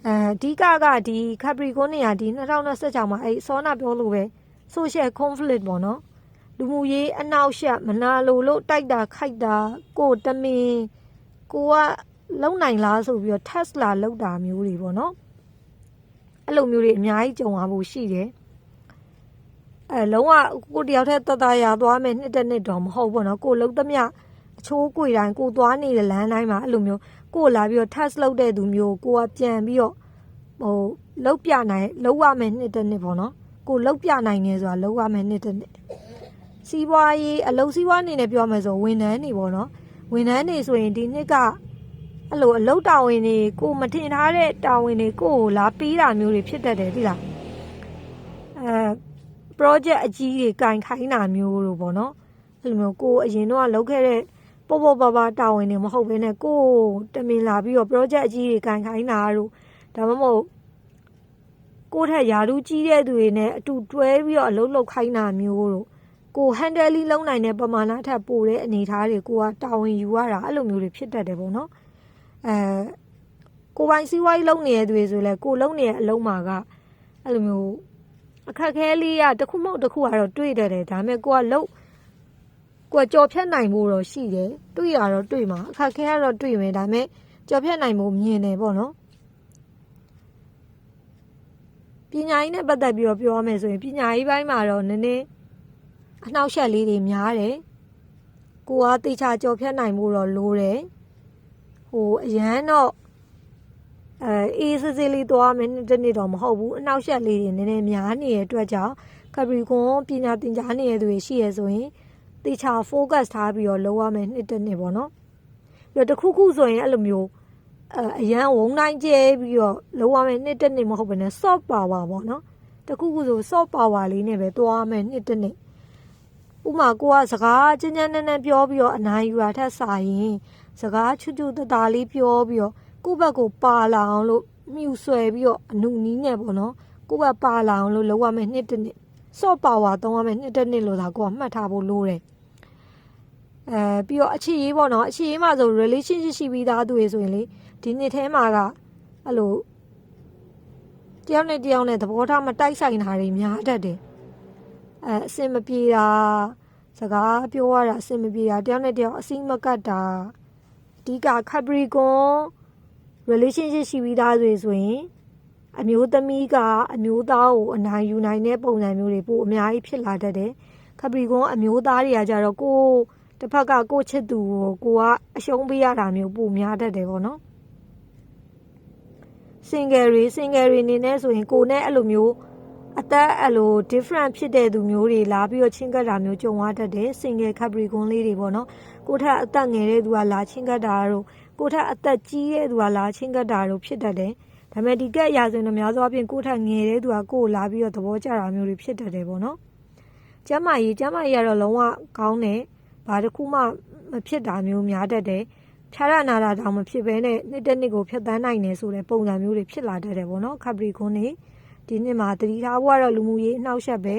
အဓိကဒီ Capricorn တွေကဒီ2026မှာအဲ့စောနာပြောလို့ပဲ social conflict ပေါ့နော်လူမှုရေးအနှောက်အယှက်မနာလိုလို့တိုက်တာခိုက်တာကိုတမင်ကိုကလုံနိုင်လားဆိုပြီးတော့ test လာလောက်တာမျိုးတွေပေါ့နော်အဲ့လိုမျိုးတွေအများကြီးကြုံရဖို့ရှိတယ်လုံးဝကိုတယောက်တည်းတတရာသွားမယ်နှစ်တစ်နှစ်တော့မဟုတ်ဘူးနော်ကိုလုံးသမျှအချိုးကိုယ်တိုင်းကိုသွားနေတဲ့လမ်းတိုင်းမှာအဲ့လိုမျိုးကိုလာပြီးတော့ test လုပ်တဲ့သူမျိုးကိုကပြန်ပြီးတော့လောက်ပြနိုင်လောက်ရမယ်နှစ်တစ်နှစ်ပေါ့နော်ကိုလောက်ပြနိုင်နေဆိုတာလောက်ရမယ်နှစ်တစ်နှစ်စီးပွားရေးအလုပ်စီးပွားအနေနဲ့ပြောမယ်ဆိုဝန်ထမ်းတွေပေါ့နော်ဝန်ထမ်းတွေဆိုရင်ဒီနှစ်ကအဲ့လိုအလုပ်တာဝန်တွေကိုမထင်ထားတဲ့တာဝန်တွေကိုလာပေးတာမျိုးတွေဖြစ်တတ်တယ်သိလားproject အကြီးတွေကင်ခိုင်းတာမျိုးလို့ပေါ့နော်အဲ့လိုမျိုးကိုအရင်တော့လုပ်ခဲ့တဲ့ပေါ့ပါတာဝန်တွေမဟုတ်ဘဲနဲ့ကိုတမင်လာပြီးတော့ project အကြီးတွေကင်ခိုင်းတာတို့ဒါမှမဟုတ်ကိုထက်ယာတူးကြီးတဲ့သူတွေနဲ့အတူတွဲပြီးတော့အလုပ်လုပ်ခိုင်းတာမျိုးတို့ကို handle လုံးနိုင်တဲ့ပမာဏထက်ပိုတဲ့အနေအထားတွေကိုကတာဝန်ယူရတာအဲ့လိုမျိုးတွေဖြစ်တတ်တယ်ပေါ့နော်ကိုပိုင်စီးပွားရေးလုပ်နေတဲ့သူတွေဆိုလဲကိုလုပ်နေတဲ့အလုံးမှာကအဲ့လိုမျိုးအခက်ခဲလေးရတစ်ခုမဟုတ်တစ်ခုကတော့တွေ့တယ်ဒါပေမဲ့ကိုကကြော်ဖြတ်နိုင်ဖို့တော့ရှိတယ်တွေ့ရတော့တွေ့မှာအခက်ခဲကတော့တွေ့မယ်ဒါပေမဲ့ကြော်ဖြတ်နိုင်ဖို့မြင်တယ်ပေါ့နော်ပညာရေးနဲ့ပတ်သက်ပြီးတော့ပြောရမယ်ဆိုရင်ပညာရေးပိုင်းမှာတော့နည်းနည်းအနှောက်အယှက်လေးတွေများတယ်ကိုကတေချာကြော်ဖြတ်နိုင်ဖို့တော့လိုတယ်အရန်တော့အေးစစ်စစ်လေးသွားမယ်နှစ်တစ်နှစ်တော့မဟုတ်ဘူးအနှောက်အယှက်လေးတွေနည်းနည်းများနေတဲ့အတွက်ကြောင့် Capricorn ပညာသင်ကြားနေတဲ့သူတွေရှိရဆိုရင်တေချာ focus ထားပြီးတော့လုပ်ရမယ်နှစ်တစ်နှစ်ပေါ့နော်ပြီးတော့တစ်ခုခုဆိုရင်အဲ့လိုမျိုးအရန်ဝုန်းတိုင်းကျဲပြီးတော့လုပ်ရမယ်နှစ်တစ်နှစ်မဟုတ်ဘဲနဲ့ soft power ပေါ့နော်တစ်ခုခုဆို soft power လေးနဲ့ပဲသွားမယ်နှစ်တစ်နှစ်ဥမာကိုကစကားကျန်းကျန်းနဲ့ပြောပြီးတော့အနိုင်ယူတာထက်စာရင်စကားချွတ်ချွတ်တလေးပြောပြီးတော့ကိုယ့်ဘက်ကိုပါလာအောင်လို့မြူဆွဲပြီးတော့အနုနီးနဲ့ပေါ့နော်ကိုယ့်ဘက်ပါလာအောင်လို့လုပ်ရမယ်နှစ်တစ်နှစ် soft power သုံးရမယ်နှစ်တစ်နှစ်လို့သာကိုကမှတ်ထားဖို့လိုတယ်ပြီးတော့အခြေရေးပေါ့နော်အခြေရေးမှာဆို relationship ရှိပြီးသားသူတွေဆိုရင်လေဒီနှစ်ထဲမှာကအဲ့လို ယောက်နဲ့တယောက်နဲ့သဘောထားမတိုက်ဆိုင်တာတွေများတတ်တယ်အဆင်မပြေတာစကားပြောရတာအဆင်မပြေတာတယောက်နဲ့တယောက်အစိမကတ်တာအဓိက Capricorn relationship ရှိပြီးသားဆိုရင်အမျိုးသမီးကအမျိုးသားကိုအနိုင်ယူနိုင်တဲ့ပုံစံမျိုးတွေပို့အများကြီးဖြစ်လာတတ်တယ်Capricorn အမျိုးသားတွေကကြတော့ကိုတစ်ဖက်ကကိုချစ်သူကိုကအရှုံးပေးရတာမျိုးပိုများတတ်တယ်ပေါ့နော်single တွေနေနဲ့ဆိုရင်ကိုနဲ့အဲ့လိုမျိုးအသက်အဲ့လို different ဖြစ်တဲ့သူမျိုးတွေလာပြီးတော့ချင်းကပ်တာမျိုးကြုံရတတ်တယ် single Capricorn လေးတွေပေါ့နော်ကိုထက်အသက်ငယ်တဲ့သူကလာချင်းကပ်တာတို့ကိုထက်အသက်ကြီးတဲ့သူကလာချင်းကပ်တာတို့ဖြစ်တတ်တယ်ဒါပေမဲ့ဒီကက်ရာဆိုရင်တော့များသောအားဖြင့်ကိုထက်ငယ်တဲ့သူကကိုလာပြီးတော့သဘောကျတာမျိုးတွေဖြစ်တတ်တယ်ပေါ့နော်ကျမ်းမာရေးကတော့လုံးဝကောင်းတယ်ဘာတစ်ခုမှမဖြစ်တာမျိုးများတတ်တယ်ဖြာရနာတာတောင်မဖြစ်ဘဲနဲ့နှစ်တစ်နှစ်ကိုဖြတ်သန်းနိုင်တယ်ဆိုတဲ့ပုံစံမျိုးတွေဖြစ်လာတတ်တယ်ပေါ့နော် Capricorn နေဒီနှစ်မှာသတိထားဖို့ကတော့လူမှုရေးအနှောက်အယှက်ပဲ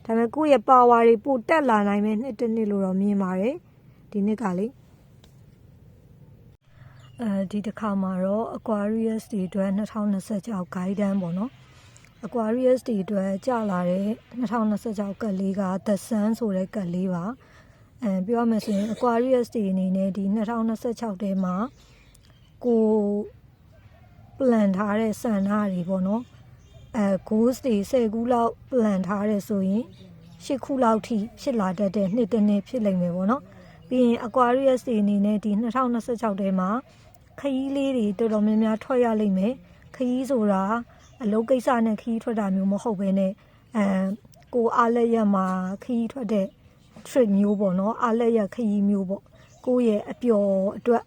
ဒါပေမဲ့ကိုယ့်ရဲ့ power တွေပို့တက်လာနိုင်မယ်နှစ်တစ်နှစ်လို့တော့မြင်ပါတယ်ဒီနှစ်ကလေဒီတစ်ခါမှာတော့ Aquarius တွေအတွက်2026 guidance ပေါ့နော် Aquarius တွေအတွက်ကြာလာတဲ့2026ကတ်လေးက The Sun ဆိုတဲ့ကတ်လေးပါပြောရမယ်ဆိုရင် Aquarius တွေအနေနဲ့ဒီ2026ထဲမှာကို plan ထားတဲ့စံနာတွေပေါ့နော်goals တွေ10ခုလောက် plan ထားရဲဆိုရင်10ခုလောက်ထိဖြစ်လာတတ်တဲ့နှစ်တစ်နှစ်ဖြစ်လိမ့်မယ်ပေါ့နော်ပြီးရင် Aquarius တွေအနေနဲ့ဒီ2026ထဲမှာခရီးလေးတွေတော်တော်များများထွက်ရလိမ့်မယ်ခရီးဆိုတာအလုပ်ကိစ္စနဲ့ခရီးထွက်တာမျိုးမဟုတ်ဘဲနဲ့ကိုအားလက်ရမှာခရီးထွက်တဲ့ trip မျိုးပေါ့နော်အားလက်ရခရီးမျိုးပေါ့ကိုယ့်ရဲ့အပျော်အတွက်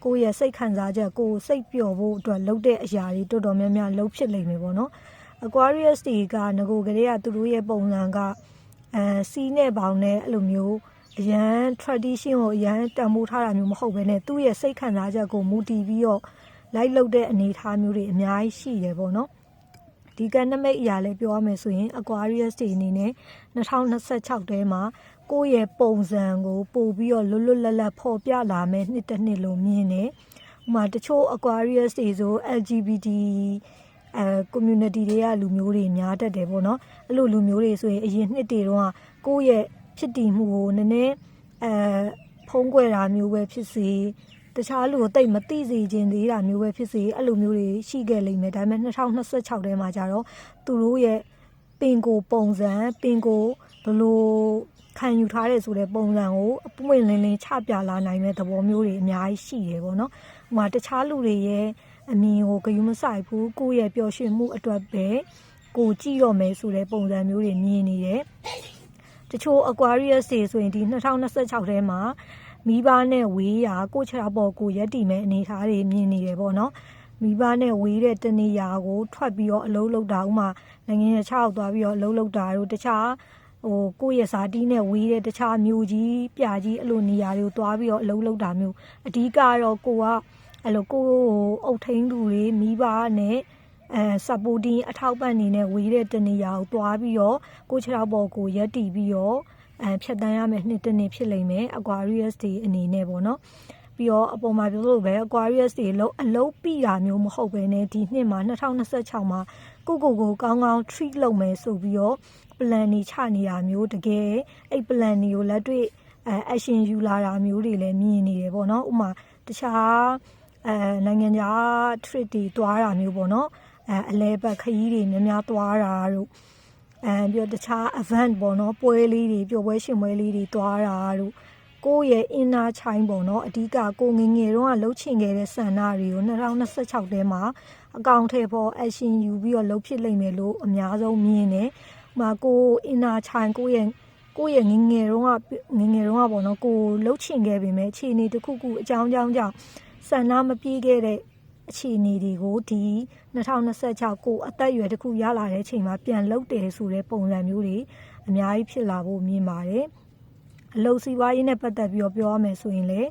ကိုယ့်ရဲ့စိတ်ခံစားချက်ကိုစိတ်ပျော်ဖို့အတွက်လုပ်တဲ့အရာတွေတော်တော်များများလုပ်ဖြစ်လိမ့်မယ်ပေါ့နော်Aquarius တွေကငကိုကလေးကသူတို့ရဲ့ပုံစံကစီးနဲ့ပေါင်းနဲ့အဲ့လိုမျိုးအရန် tradition ကိုအရန်တန်ဖိုးထားတာမျိုးမဟုတ်ဘဲနဲ့သူ့ရဲ့စိတ်ခံစားချက်ကိုမူတည်ပြီးတော့လိုက်လုပ်တဲ့အနေအထားမျိုးတွေအများကြီးရှိတယ်ပေါ့နော်ဒီကနမိတ်အရာလေးပြောရမယ်ဆိုရင် Aquarius တွေအနေနဲ့2026ထဲမှာကိုယ့်ရဲ့ပုံစံကိုပို့ပြီးတော့လွတ်လွတ်လပ်လပ်ဖော်ပြလာမယ်နှစ်တစ်နှစ်လို့မြင်တယ်ဥပမာတချို့ Aquarius တွေဆို LGBT community တွေကလူမျိုးတွေများတတ်တယ်ပေါ့နော်အဲ့လိုလူမျိုးတွေဆိုရင်အရင်နှစ်တွေတော့ကိုယ့်ရဲ့ဖြစ်တည်မှုကိုနည်းနည်းဖုံးကွယ်တာမျိုးပဲဖြစ်စေတခြားလူကိုတိတ်မသိစေခြင်းသေးတာမျိုးပဲဖြစ်စေအဲ့လိုမျိုးတွေရှိခဲ့လိမ့်မယ်ဒါပေမဲ့2026ထဲမှာကျတော့သူတို့ရဲ့ပင်ကိုပုံစံပင်ကိုဘလို့ခံယူထားတဲ့ဆိုတဲ့ပုံစံကိုအပွင့်လင်းလင်းချပြလာနိုင်တဲ့သဘောမျိုးတွေအများကြီးရှိတယ်ပေါ့နော်ဟိုမှာတခြားလူတွေရဲ့အမြင်ကိုဂရုမစိုက်ဘူးကိုယ့်ရဲ့ပျော်ရွှင်မှုအတွက်ပဲကိုကြည့်တော့မယ်ဆိုတဲ့ပုံစံမျိုးတွေမြင်နေတယ်တချို့ Aquarius တွေဆိုရင်ဒီ2026ထဲမှာမိဘနဲ့ဝေးရာကိုချရာပေါ်ကိုရက်တည်မဲ့အနေအထားတွေမြင်နေတယ်ပေါ့နော်မိဘနဲ့ဝေးတဲ့တနေရာကိုထွက်ပြီးတော့အလုပ်လုပ်တာဥမာနိုင်ငံရဲ့6ရောက်သွားပြီးတော့အလုပ်လုပ်တာတို့တခြားကိုယ့်ရဲ့ဇာတိနဲ့ဝေးတဲ့တခြားမျိုးကြီးပြကြီးအဲ့လိုနေရာတွေကိုသွားပြီးတော့အလုပ်လုပ်တာမျိုးအဓိကတော့ကိုကအဲ့လိုကိုအုပ်ထိန်းသူတွေမိဘနဲ့ supporting အထောက်ပံ့နေနဲ့ဝေးတဲ့တနေရာကိုသွားပြီးတော့ကိုခြေထောက်ပေါ်ကိုရက်တည်ပြီးတော့ဖြတ်တန်းရမယ်နှစ်တစ်နှစ်ဖြစ်လိမ့်မယ် Aquarius တွေအနေနဲ့ပေါ့နော်ပြီးတော့အပေါ်မှာပြောလို့ပဲ Aquarius တွေအလုပ်ပြီးတာမျိုးမဟုတ်ဘဲနဲ့ဒီနှစ်မှာ2026မှာကိုကောင်းကောင်း treat လုပ်မယ်ဆိုပြီးတော့ plan တွေချနေတာမျိုးတကယ်အဲ့ plan တွေကိုလက်တွေ့action ယူလာတာမျိုးတွေလည်းမြင်နေတယ်ပေါ့နော်ဥမာတခြားနိုင်ငံခြား trip တွေသွားတာမျိုးပေါ့နော်အလဲပတ်ခရီးတွေများများသွားတာတို့ပြီးတော့တခြား event ပေါ့နော်ပွဲလေးတွေပျော်ပွဲရှင်ပွဲလေးတွေသွားတာတို့ကိုယ့်ရဲ့ inner child ပေါ့နော်အဓိကကိုငငယ်တုန်းကလှုပ်ချင်ခဲ့တဲ့ဆန္ဒတွေကို2026ထဲမှာအကောင့်ထဲပေါ် action ယူပြီးတော့လှုပ်ဖြစ်လိမ့်မယ်လို့အများဆုံးမြင်တယ်။မှာကို inner child ကိုယ့်ရဲ့ငငယ်တုန်းကပေါ့နော်ကိုလှုပ်ချင်ခဲ့ပေမဲ့အခြေအနေတစ်ခုခုအကြောင်းကြောင့်ဆန္ဒမပြေခဲ့တဲ့အခြေအနေတွေကိုဒီ2026ကိုအသက်အရွယ်တစ်ခုရလာတဲ့အချိန်မှာပြန်လှုပ်တယ်ဆိုတဲ့ပုံစံမျိုးတွေအများကြီးဖြစ်လာဖို့မြင်ပါတယ်အလုပ်စီးပွားရေးနဲ့ပတ်သက်ပြီးတော့ပြောရမယ်ဆိုရင်လည်း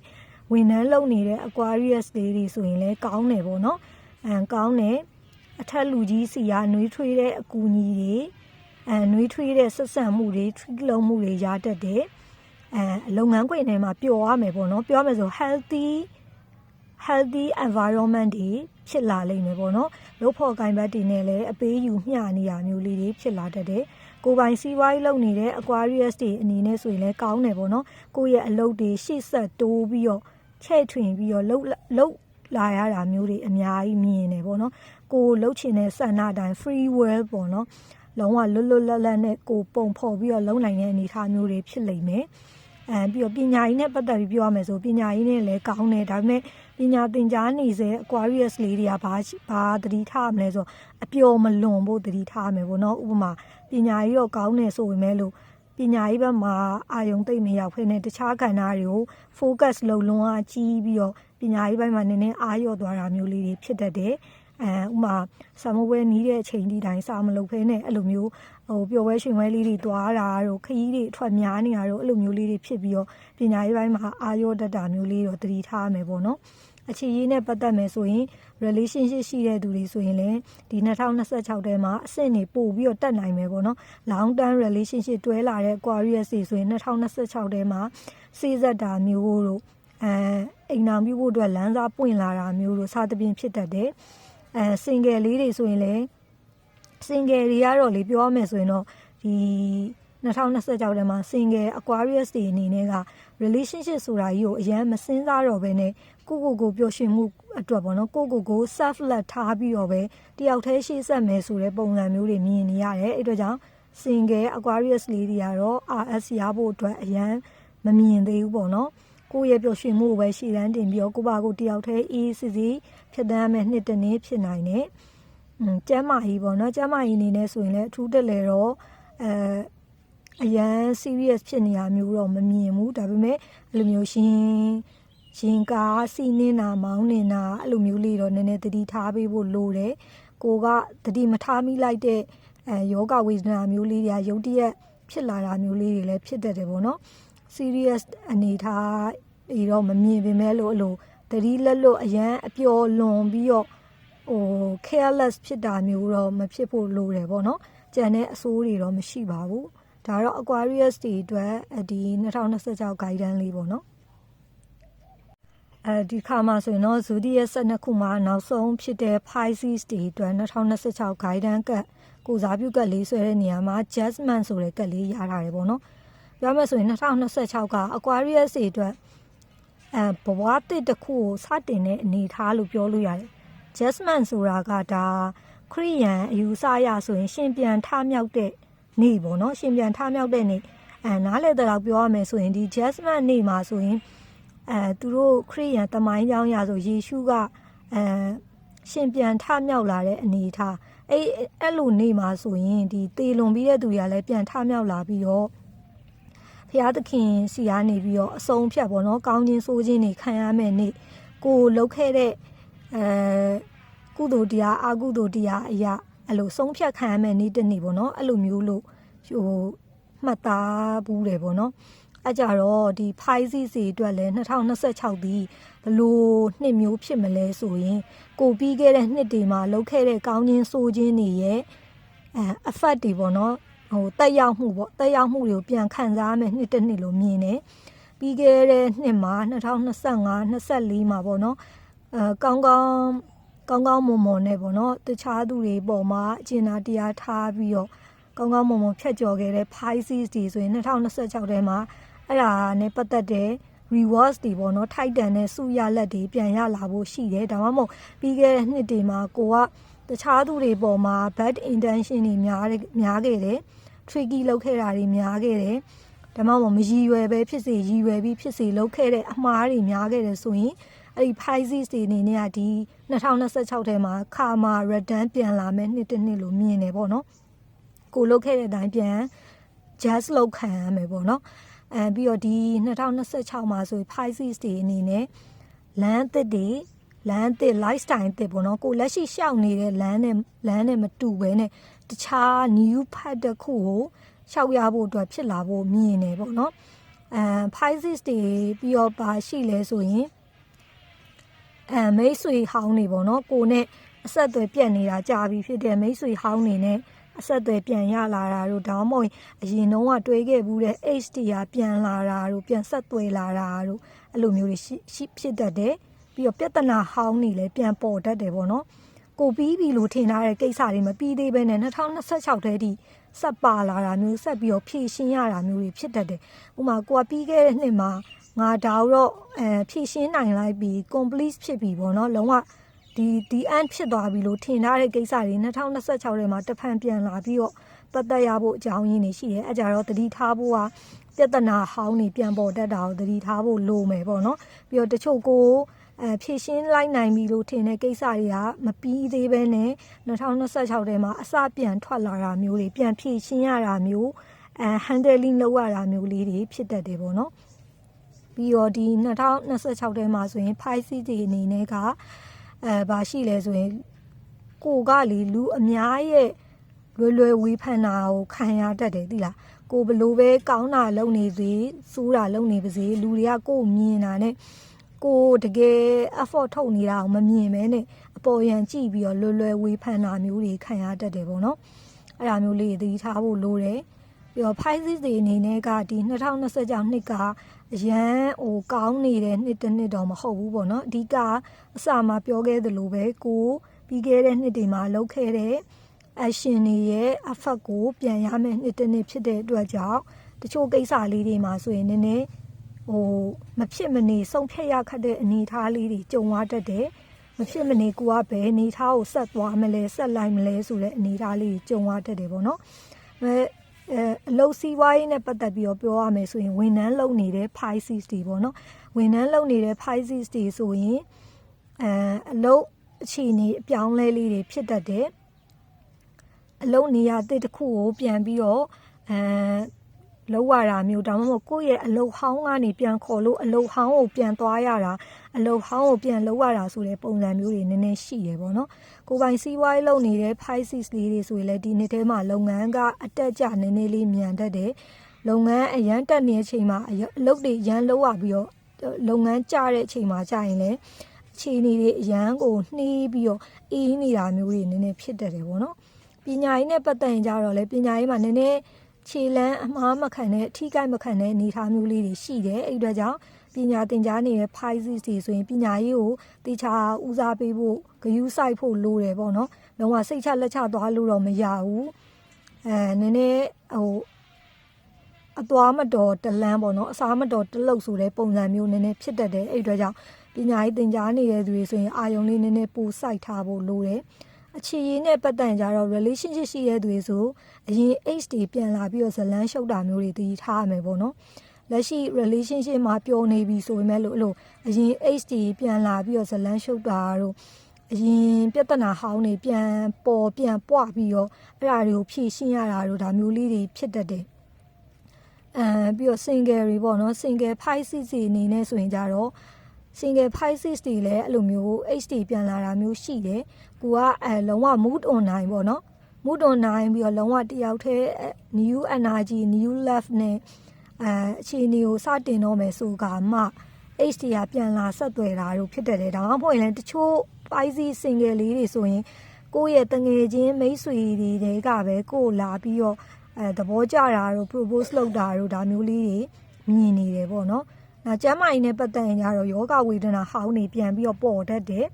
ဝန်ထမ်းလုပ်နေတဲ့ Aquarius တွေဆိုရင်လည်းကောင်းတယ်ပေါ့နော်ကောင်းတယ်အထက်လူကြီးစီကနှွေးထွေးတဲ့အကူအညီတွေနှွေးထွေးတဲ့ဆက်ဆံမှုတွေထွေးလုံးမှုတွေရတတ်တယ်လုပ်ငန်းခွင်ထဲမှာပျော်ရမယ်ပေါ့နော်ပြောရမယ်ဆို healthy healthy environment တွေဖြစ်လာလိမ့်မယ်ပေါ့နော်လုပ်ဖို့ကိုင်ဘတ်တွေနဲ့လည်းအပေးယူမျှနေရမျိုးလေးတွေဖြစ်လာတတ်တယ်ကိုယ်ပိုင်စီးပွားရေးလုပ်နေတဲ့ Aquarius တွေအနေနဲ့ဆိုရင်လည်းကောင်းတယ်ပေါ့နော်ကိုယ့်ရဲ့အလုပ်တွေရှေ့ဆက်တိုးပြီးတော့ချဲ့ထွင်ပြီးတော့လှုပ်လာရတာမျိုးတွေအများကြီးမြင်နေပေါ့နော်ကိုလှုပ်ချင်တဲ့ဆန္ဒတိုင်း free will ပေါ့နော်လုံးဝလွတ်လွတ်လပ်လပ်နဲ့ကိုပုံဖော်ပြီးတော့လုံနိုင်တဲ့အနေအထားမျိုးတွေဖြစ်လိမ့်မယ်ပြီးတော့ပညာရေးနဲ့ပတ်သက်ပြီးပြောရမယ်ဆိုပညာရေးနဲ့လည်းကောင်းတယ်ဒါပေမဲ့ပညာသင်ကြားနေစေ Aquarius လေးတွေကဘာသတိထားမလဲဆိုအပျော်မလွန်ဖို့သတိထားမယ်ပေါ့နော်ဥပမာပညာရေးတော့ကောင်းတယ်ဆိုပေမဲ့လို့ပညာရေးဘက်မှာအာယုံသိမ့်မရောက်ဖွဲ့နေတခြားကဏ္ဍတွေကို focus လုပ်လွန်းအားကြီးပြီးတော့ပညာရေးဘက်မှာနည်းနည်းအားလျော့သွားတာမျိုးလေးတွေဖြစ်တတ်တယ်ဥမာစာမပွဲနီးတဲ့အချိန်ဒီတိုင်းစာမလုပ်ဖဲနဲ့အဲ့လိုမျိုးပျော်ပွဲရှင်ပွဲလေးတွေသွားတာတို့ခရီးတွေအထွက်များနေတာတို့အဲ့လိုမျိုးလေးတွေဖြစ်ပြီးတော့ပညာရေးပိုင်းမှာအားလျော့တတ်တာမျိုးလေးတော့သတိထားမယ်ပေါ့နော်အခြေရေးနဲ့ပတ်သက်မယ်ဆိုရင် relationship ရှိတဲ့သူတွေဆိုရင်လည်းဒီ2026ထဲမှာအဆင့်တွေပို့ပြီးတော့တက်နိုင်မယ်ပေါ့နော် long term relationship တွဲလာတဲ့ Aquarius တွေဆိုရင်2026ထဲမှာစေ့စပ်တာမျိုးတို့အိမ်အောင်ပြုဖို့အတွက်လမ်းစာပွင့်လာတာမျိုးတို့စသဖြင့်ဖြစ်တတ်တယ်single လေးတွေဆိုရင်လည်း single တွေကတော့လေပြောရမယ်ဆိုရင်တော့ဒီ2026ထဲမှာ single Aquarius တွေအနေနဲ့က relationship ဆိုတာကြီးကိုအရင်မစင်းစားတော့ဘဲနဲ့ကိုပျော်ရွှင်မှုအတွက်ပေါ့နော်ကို self love ထားပြီးတော့ပဲတယောက်တည်းရှေ့ဆက်မယ်ဆိုတဲ့ပုံစံမျိုးတွေမြင်နေရတယ်အဲ့အတွက်ကြောင့် single Aquarius လေးတွေကတော့ RS ရဖို့အတွက်အရင်မမြင်သေးဘူးပေါ့နော်ကိုယ့်ရဲ့ပျော်ရွှင်မှုကိုပဲရှေ့တန်းတင်ပြီးတော့ကိုပါကိုတယောက်တည်းအေးစစ်စစ်ဖြစ်တမ်းမယ်နှစ်တနေ့ဖြစ်နိုင်တယ်ကျမ်းမာရေးပေါ့နော်ကျမ်းမာရေးအနေနဲ့ဆိုရင်လည်းအထူးတက်လေတော့အရန် serious ဖြစ်နေရမျိုးတော့မမြင်ဘူးဒါပေမဲ့အဲ့လိုမျိုးရှင်ကားစီးနေတာမောင်းနေတာအဲ့လိုမျိုးလေးတော့နည်းနည်းသတိထားပေးဖို့လိုတယ်ကိုကသတိမထားမိလိုက်တဲ့ယောဂဝေဒနာမျိုးလေးတွေရုပ်တရက်ဖြစ်လာတာမျိုးလေးတွေလည်းဖြစ်တတ်တယ်ပေါ့နော် serious အနေထားပြီးတော့မမြင်ပေမဲ့လို့အဲ့လိုသတိလက်လွတ်အရန်အပျော်လွန်ပြီးတော့careless ဖြစ်တာမျိုးတော့မဖြစ်ဖို့လိုတယ်ပေါ့နော်ကြံတဲ့အဆိုးတွေတော့မရှိပါဘူးဒါတော့ Aquarius တွေအတွက်ဒီ2026 guidance လေးပေါ့နော်ဒီခါမှာဆိုရင်တော့ Zodiac 12ခုမှာနောက်ဆုံးဖြစ်တဲ့ Pisces တွေအတွက်2026 guidance ကကိုစားပြုကတ်လေးဆွဲတဲ့နေရာမှာ Judgment ဆိုတဲ့ကတ်လေးရထားတယ်ပေါ့နော်ပြောမယ်ဆိုရင်2026က Aquarius တွေအတွက်ဘဝတစ်ခုကိုစတင်တဲ့အနေအထားလို့ပြောလို့ရတယ် Judgment ဆိုတာကဒါခရိယန်အယူဆရဆိုရင်ရှင်ပြန်ထမြောက်တဲ့နေ့ပေါ့နော်ရှင်ပြန်ထမြောက်တဲ့နေ့နားလည်တဲ့လောက်ပြောရမယ်ဆိုရင်ဒီ Judgment နေ့မှာဆိုရင်သူတို့ခရိယန်တမိုင်းကြောင်းရဆိုယေရှုကရှင်ပြန်ထမြောက်လာတဲ့အနေအထားအဲ့လိုနေ့မှာဆိုရင်ဒီသေလွန်ပြီးတဲ့သူတွေကလည်းပြန်ထမြောက်လာပြီးတော့ဘုရားသခင်စီကနေပြီးတော့အဆုံးဖြတ်ပေါ့နော်ကောင်းခြင်းဆိုးခြင်းတွေခံရမယ်နေ့ကိုလုပ်ခဲ့တဲ့ကုသိုလ်တရားအကုသိုလ်တရားအရာအဲ့လိုဆုံးဖြတ်ခံရမယ်နေ့တစ်နေ့ပေါ့နော်အဲ့လိုမျိုးလို့မှတ်သားဘူးတယ်ပေါ့နော်အဲ့ကြတော့ဒီ Pisces တွေအတွက်လည်း2026ဒီဘလို့နှစ်မျိုးဖြစ်မလဲဆိုရင်ကိုပြီးခဲ့တဲ့နှစ်တွေမှာလုပ်ခဲ့တဲ့ကောင်းခြင်းဆိုးခြင်းတွေရဲ့effect တွေပေါ့နော်တက်ရောက်မှုပေါ့တက်ရောက်မှုတွေကိုပြန်ခံစားရမယ်နှစ်တစ်နှစ်လို့မြင်တယ်ပြီးခဲ့တဲ့နှစ်မှာ2025 24မှာပေါ့နော်ကောင်းကောင်းမွန်မွန်နဲ့ပေါ့နော်တခြားသူတွေပေါ်မှာအကျဉ်းသားတရားထားပြီးတော့ကောင်းကောင်းမွန်မွန်ဖြတ်ကျော်ခဲ့တဲ့ Pisces တွေဆိုရင်2026ထဲမှာအဲ့ဒါနဲ့ပတ်သက်တဲ့ rewards တွေပေါ့နော်ထိုက်တန်တဲ့စုရလက်တွေပြန်ရလာဖို့ရှိတယ်ဒါမှမဟုတ်ပြီးခဲ့တဲ့နှစ်တွေမှာကိုကတခြားသူတွေပေါ်မှာ bad intention တွေများခဲ့တယ် tricky လုပ်ခဲ့တာတွေများခဲ့တယ်ဒါမှမဟုတ်မရည်ရွယ်ပဲဖြစ်စေရည်ရွယ်ပြီးဖြစ်စေလုပ်ခဲ့တဲ့အမှားတွေများခဲ့တယ်ဆိုရင်အဲ့ဒီ Pisces တွေအနေနဲ့ကဒီ2026ထဲမှာ karma return ပြန်လာမယ်နှစ်တစ်နှစ်လို့မြင်တယ်ပေါ့နော်ကိုလုပ်ခဲ့တဲ့အတိုင်းပြန် just လုပ်ခံရမယ်ပေါ့နော်ပြီးတော့ဒီ2026မှာဆို Pisces တွေအနေနဲ့လမ်းသစ် lifestyle သစ်ပေါ့နော်ကိုလက်ရှိရှောက်နေတဲ့လမ်းနဲ့မတူဘဲနဲ့တခြား new path တစ်ခုကိုရှောက်ရဖို့အတွက်ဖြစ်လာဖို့မြင်နေပေါ့နော်Pisces တွေပြီးတော့ပါရှိလဲဆိုရင်မိတ်ဆွေဟောင်းနေပေါ့နော်ကိုနဲ့အဆက်အသွယ်ပြတ်နေတာကြာပြီဖြစ်တဲ့မိတ်ဆွေဟောင်းနေနဲ့အဆက်အသွယ်ပြန်ရလာတာတို့ဒါမှမဟုတ်အရင်တုန်းကတွေးခဲ့ဘူးတဲ့ H တရားပြန်လာတာတို့ပြန်ဆက်သွယ်လာတာတို့အဲ့လိုမျိုးတွေရှိဖြစ်တတ်တယ် ပြီးတော့ပြဿနာဟောင်းနေလဲပြန်ပေါ်တတ်တယ်ပေါ့နော်ကိုပြီးပြီလို့ထင်ထားတဲ့ကိစ္စတွေမပြီးသေးဘဲနဲ့2026ထဲထိဆက်ပါလာတာမျိုးဆက်ပြီးတော့ဖြည့်ရှင်းရတာမျိုးတွေဖြစ်တတ်တယ်ဥပမာကိုကပြီးခဲ့တဲ့နှစ်မှာငါဒါတော့ဖြည့်ရှင်းနိုင်လိုက်ပြီး complete ဖြစ်ပြီပေါ့နော်လုံးဝဒီ end ဖြစ်သွားပြီလို့ထင်ထားတဲ့ကိစ္စတွေ2026ထဲမှာတဖန်ပြန်လာပြီးတော့ပတ်သက်ရဖို့အကြောင်းရင်းတွေရှိတယ်အဲကြတော့သတိထားဖို့ကပြဿနာဟောင်းနေပြန်ပေါ်တတ်တာကိုသတိထားဖို့လိုမယ်ပေါ့နော်ပြီးတော့တချို့ကိုဖြည့်ရှင်းလိုက်နိုင်ပြီလို့ထင်တဲ့ကိစ္စတွေကမပြီးသေးဘဲနဲ့2026ထဲမှာအစပြန်ထွက်လာတာမျိုးတွေပြန်ဖြည့်ရှင်းရတာမျိုးhandling လုပ်ရတာမျိုးလေးတွေဖြစ်တတ်တယ်ပေါ့နော်ပြီးတော့ဒီ2026ထဲမှာဆိုရင် Pisces တွေအနေနဲ့ကဘာရှိလဲဆိုရင်ကိုကလေလူအများရဲ့လွယ်ဝေးဖန်တာကိုခံရတတ်တယ်သိလားကိုဘလို့ပဲကောင်းတာလုပ်နေစေစိုးတာလုပ်နေပါစေလူတွေကကိုမြင်တာနဲ့ကိုတကယ် effort ထုတ်နေတာကိုမမြင်မဲနဲ့အပေါ်ယံကြည့်ပြီးတော့လွယ်ဝေးဖန်တာမျိုးတွေခံရတတ်တယ်ပေါ့နော်အဲ့ဒါမျိုးလေးသတိထားဖို့လိုတယ်ပြီးတော့ Pisces တွေအနေနဲ့ကဒီ2026နှစ်ကအရန်ကောင်းနေတဲ့နှစ်တစ်နှစ်တော့မဟုတ်ဘူးပေါ့နော်အဓိကအစမှာပြောခဲ့သလိုပဲကိုပြီးခဲ့တဲ့နှစ်တွေမှာလုပ်ခဲ့တဲ့ action တွေရဲ့ effect ကိုပြန်ရမယ်နှစ်တစ်နှစ်ဖြစ်တဲ့အတွက်ကြောင့်တချို့ကိစ္စလေးတွေမှာဆိုရင်နည်းနည်းမဖြစ်မနေဆုံးဖြတ်ရခက်တဲ့အနေအထားလေးတွေကြုံရတတ်တယ်မဖြစ်မနေကိုကဘယ်အနေအထားကိုဆက်သွားမလဲဆက်လိုက်မလဲဆိုတဲ့အနေအထားလေးကြုံရတတ်တယ်ပေါ့နော်အလုပ်စီးပွားရေးနဲ့ပတ်သက်ပြီးတော့ပြောရမယ်ဆိုရင်ဝန်ထမ်းလုပ်နေတဲ့ Pisces တွေပေါ့နော်ဝန်ထမ်းလုပ်နေတဲ့ Pisces တွေဆိုရင်အလုပ်အခြေအနေအပြောင်းလဲလေးတွေဖြစ်တတ်တယ်အလုပ်နေရာတစ်ခုကိုပြန်ပြီးတော့လောက်ရတာမျိုးဒါမှမဟုတ်ကိုယ့်ရဲ့အလုပ်ဟောင်းကနေပြန်ခေါ်လို့အလုပ်ဟောင်းကိုပြန်သွားရတာအလုပ်ဟောင်းကိုပြန်လောက်ရတာဆိုတဲ့ပုံစံမျိုးတွေနည်းနည်းရှိရပေါ့နော်ကိုပိုင်စီးပွားရေးလုပ်နေတဲ့ Pisces လေးတွေဆိုရင်လည်းဒီနှစ်ထဲမှာလုပ်ငန်းကအတက်ကြနည်းနည်းလေးမြန်တတ်တယ်လုပ်ငန်းအရန်တက်နေတဲ့အချိန်မှာအလုပ်တွေရန်လောက်ရပြီးတော့လုပ်ငန်းကျတဲ့အချိန်မှာကြာရင်လည်းအခြေအနေတွေအရန်ကိုနှီးပြီးတော့အေးနေတာမျိုးတွေနည်းနည်းဖြစ်တတ်တယ်ပေါ့နော်ပညာရေးနဲ့ပတ်သက်ရင်ကြတော့လေပညာရေးမှာနည်းနည်းခြေလန်းအမှားမခံတဲ့အထီးကိုက်မခံတဲ့အနေအထားမျိုးလေးတွေရှိတယ်အဲ့အတွက်ကြောင့်ပညာသင်ကြားနေတဲ့ Pisces တွေဆိုရင်ပညာရေးကိုတေချာဦးစားပေးဖို့ဂရုစိုက်ဖို့လိုတယ်ပေါ့နော်လုံးဝစိတ်ချလက်ချသွားလို့တော့မရဘူးနည်းနည်းအသွားမတော်တလန်းပေါ့နော်အစားမတော်တလုတ်ဆိုတဲ့ပုံစံမျိုးနည်းနည်းဖြစ်တတ်တယ်အဲ့အတွက်ကြောင့်ပညာရေးသင်ကြားနေတဲ့သူတွေဆိုရင်အာယုံလေးနည်းနည်းပိုစိုက်ထားဖို့လိုတယ်အခြေရင်းနဲ့ပတ်သက်ကြတော့ relationship ရှိတဲ့သူတွေဆိုအရင် age တွေပြန်လာပြီးတော့ဇလန်းရှုပ်တာမျိုးတွေတည်ထားရမယ်ပေါ့နော်လက်ရှိ relationship မှာပျော်နေပြီဆိုပေမဲ့လို့အရင် age တွေပြန်လာပြီးတော့ဇလန်းရှုပ်တာတို့အရင်ပြဿနာဟောင်းတွေပြန်ပွားပြီးတော့အဲ့ဒါတွေကိုဖြေရှင်းရတာတို့ဒါမျိုးလေးတွေဖြစ်တတ်တယ်ပြီးတော့ single တွေပေါ့နော် single Pisces တွေအနေနဲ့ဆိုရင်ကြတော့single Pisces တွေလည်းအဲ့လိုမျိုး HD ပြန်လာတာမျိုးရှိတယ်ကိုကလုံးဝ mood on နိုင်ပေါ့နော် mood on နိုင်ပြီးတော့လုံးဝတယောက်တည်း new energy new love နဲ့အခြေအနေကိုစတင်တော့မယ်ဆိုကမှ HD ကပြန်လာဆက်သွယ်တာတို့ဖြစ်တတ်တယ်ဒါမှမဟုတ်ရင်လည်းတချို့ Pisces single လေးတွေဆိုရင်ကိုယ့်ရဲ့တငယ်ချင်းမိတ်ဆွေတွေကပဲကိုလာပြီးတော့သဘောကျတာတို့ propose လုပ်တာတို့ဒါမျိုးလေးတွေမြင်နေတယ်ပေါ့နော်ကျမ်းမာရေးနဲ့ပတ်သက်ရင်ကြတော့ယောဂဝေဒနာဟောင်းနေပြန်ပြီးတော့ပေါ်တတ်တယ်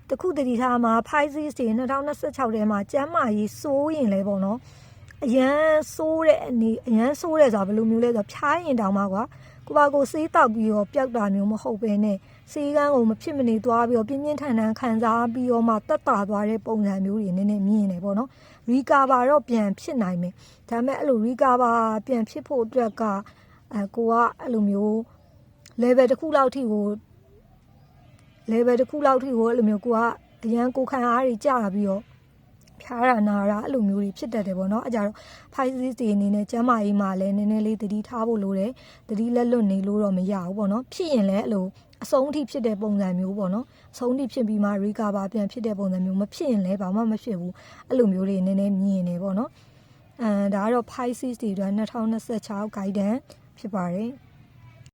တခုတတိထားမှာ Pisces တွေ2026ထဲမှာကျမ်းမာရေးစိုးရင်လဲပေါ့နော်အရန်ဆိုးတဲ့အနေအရန်ဆိုးတယ်ဆိုတာဘယ်လိုမျိုးလဲဆိုတော့ဖြားရင်တောင်မှကွာကိုပါကိုဆေးတောက်ပြီးတော့ပျောက်တာမျိုးမဟုတ်ပဲနဲ့ဆေးကန်းကိုမဖြစ်မနေသွားပြီးတော့ပြင်းပြင်းထန်ထန်ခံစားပြီးတော့မှတက်တာသွားတဲ့ပုံစံမျိုးတွေနည်းနည်းမြင်နေပေါ့နော် recover တော့ပြန်ဖြစ်နိုင်မယ်ဒါပေမဲ့အဲ့လို recover ပြန်ဖြစ်ဖို့အတွက်ကကိုကအဲ့လိုမျိုး level တစ်ခုလောက်ထိကိုအဲ့လိုမျိုးကိုကအရန်ကိုခံအားတွေကြာပြီးတော့ဖြားတာနာတာအဲ့လိုမျိုးတွေဖြစ်တတ်တယ်ပေါ့နော်အဲ့ကြတော့ Pisces တွေအနေနဲ့ကျမ်းမာရေးမှာလည်းနည်းနည်းလေးသတိထားဖို့လိုတယ်သတိလက်လွတ်နေလို့တော့မရဘူးပေါ့နော်ဖြစ်ရင်လည်းအဲ့လိုအဆုံးအထိဖြစ်တဲ့ပုံစံမျိုးပေါ့နော်အဆုံးအထိဖြစ်ပြီးမှ recover ပြန်ဖြစ်တဲ့ပုံစံမျိုးမဖြစ်ရင်လည်းဘာမှမဖြစ်ဘူးအဲ့လိုမျိုးတွေနည်းနည်းမြင်နေပေါ့နော်ဒါကတော့ Pisces တွေအတွက်2026 guidance ဖြစ်ပါတယ်